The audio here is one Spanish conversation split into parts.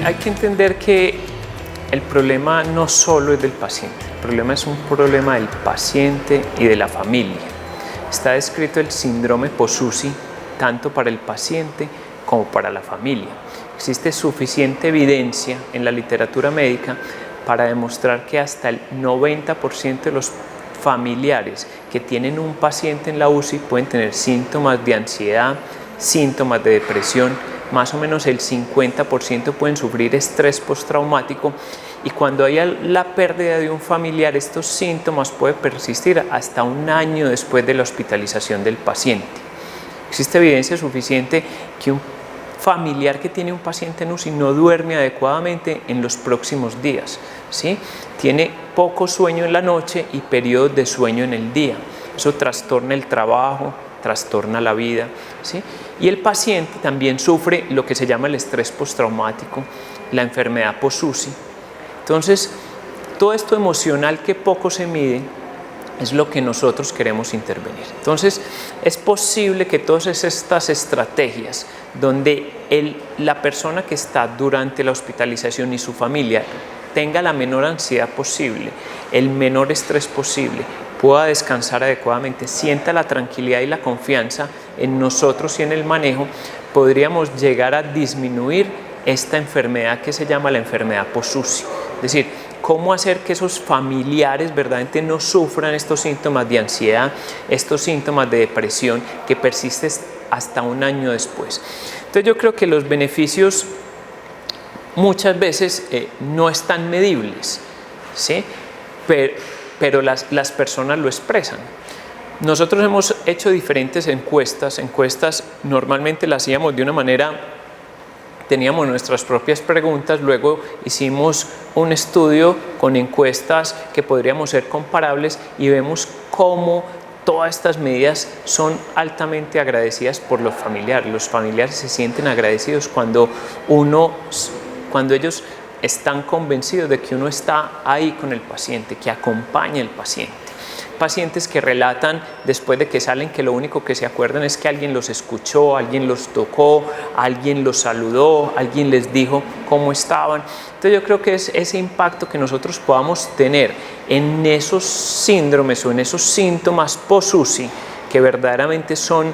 hay que entender que el problema no solo es del paciente, el problema es un problema del paciente y de la familia. Está descrito el síndrome Possusi tanto para el paciente como para la familia. Existe suficiente evidencia en la literatura médica para demostrar que hasta el 90% de los familiares que tienen un paciente en la UCI pueden tener síntomas de ansiedad, síntomas de depresión, más o menos el 50% pueden sufrir estrés postraumático, y cuando hay la pérdida de un familiar, estos síntomas pueden persistir hasta un año después de la hospitalización del paciente. Existe evidencia suficiente que un familiar que tiene un paciente en UCI no duerme adecuadamente en los próximos días, ¿sí? Tiene poco sueño en la noche y periodos de sueño en el día. Eso trastorna el trabajo, trastorna la vida, ¿sí? Y el paciente también sufre lo que se llama el estrés postraumático, la enfermedad Possusi. Entonces, todo esto emocional que poco se mide es lo que nosotros queremos intervenir. Entonces, es posible que todas estas estrategias donde la persona que está durante la hospitalización y su familia tenga la menor ansiedad posible, el menor estrés posible, pueda descansar adecuadamente, sienta la tranquilidad y la confianza en nosotros y en el manejo, podríamos llegar a disminuir esta enfermedad que se llama la enfermedad Possusi. Es decir, cómo hacer que esos familiares verdaderamente no sufran estos síntomas de ansiedad, estos síntomas de depresión que persisten hasta un año después. Entonces yo creo que los beneficios muchas veces no están medibles, ¿sí? Pero las personas lo expresan. Nosotros hemos hecho diferentes encuestas normalmente las hacíamos de una manera, teníamos nuestras propias preguntas, luego hicimos un estudio con encuestas que podríamos ser comparables y vemos cómo todas estas medidas son altamente agradecidas por los familiares. Los familiares se sienten agradecidos cuando ellos están convencidos de que uno está ahí con el paciente, que acompaña al paciente. Pacientes que relatan después de que salen que lo único que se acuerdan es que alguien los escuchó, alguien los tocó, alguien los saludó, alguien les dijo cómo estaban. Entonces yo creo que es ese impacto que nosotros podamos tener en esos síndromes o en esos síntomas post-UCI que verdaderamente son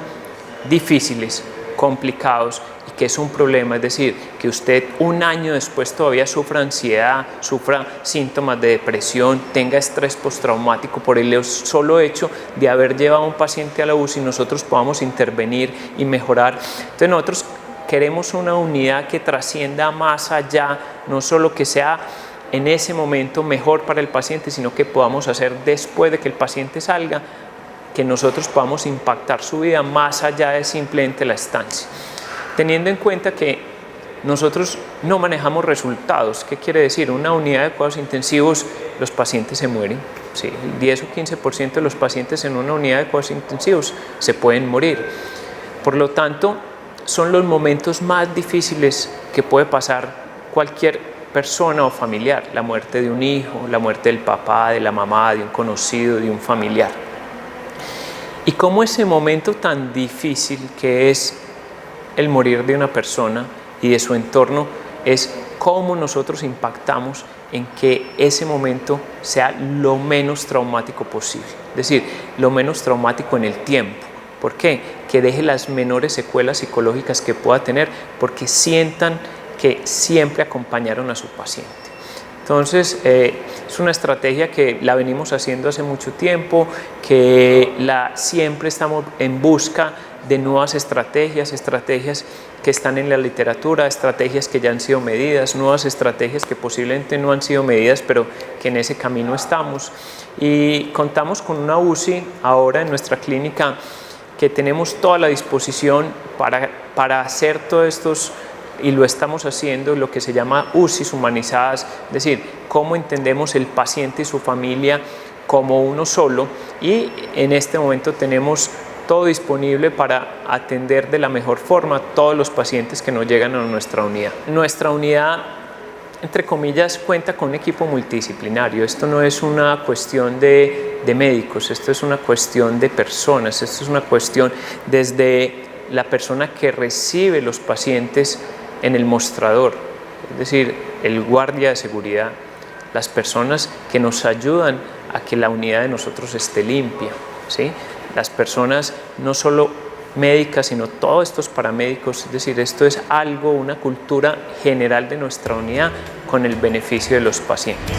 difíciles, complicados, que es un problema, es decir, que usted un año después todavía sufra ansiedad, sufra síntomas de depresión, tenga estrés postraumático por el solo hecho de haber llevado a un paciente a la UCI, nosotros podamos intervenir y mejorar. Entonces nosotros queremos una unidad que trascienda más allá, no solo que sea en ese momento mejor para el paciente, sino que podamos hacer después de que el paciente salga, que nosotros podamos impactar su vida más allá de simplemente la estancia. Teniendo en cuenta que nosotros no manejamos resultados. ¿Qué quiere decir? Una unidad de cuidados intensivos, los pacientes se mueren. Sí, el 10 o 15% de los pacientes en una unidad de cuidados intensivos se pueden morir. Por lo tanto, son los momentos más difíciles que puede pasar cualquier persona o familiar. La muerte de un hijo, la muerte del papá, de la mamá, de un conocido, de un familiar. Y cómo ese momento tan difícil que es el morir de una persona y de su entorno es cómo nosotros impactamos en que ese momento sea lo menos traumático posible, es decir, lo menos traumático en el tiempo. ¿Por qué? Que deje las menores secuelas psicológicas que pueda tener, porque sientan que siempre acompañaron a su paciente. Entonces, es una estrategia que la venimos haciendo hace mucho tiempo, que siempre estamos en busca de nuevas estrategias que están en la literatura, estrategias que ya han sido medidas, nuevas estrategias que posiblemente no han sido medidas, pero que en ese camino estamos. Y contamos con una UCI ahora en nuestra clínica que tenemos toda la disposición para hacer todos estos, y lo estamos haciendo, lo que se llama UCIs humanizadas, es decir, cómo entendemos el paciente y su familia como uno solo, y en este momento tenemos todo disponible para atender de la mejor forma a todos los pacientes que nos llegan a nuestra unidad. Nuestra unidad, entre comillas, cuenta con un equipo multidisciplinario. Esto no es una cuestión de médicos, esto es una cuestión de personas, esto es una cuestión desde la persona que recibe los pacientes en el mostrador, es decir, el guardia de seguridad, las personas que nos ayudan a que la unidad de nosotros esté limpia, ¿sí? Las personas no solo médicas, sino todos estos paramédicos, es decir, esto es algo, una cultura general de nuestra unidad con el beneficio de los pacientes.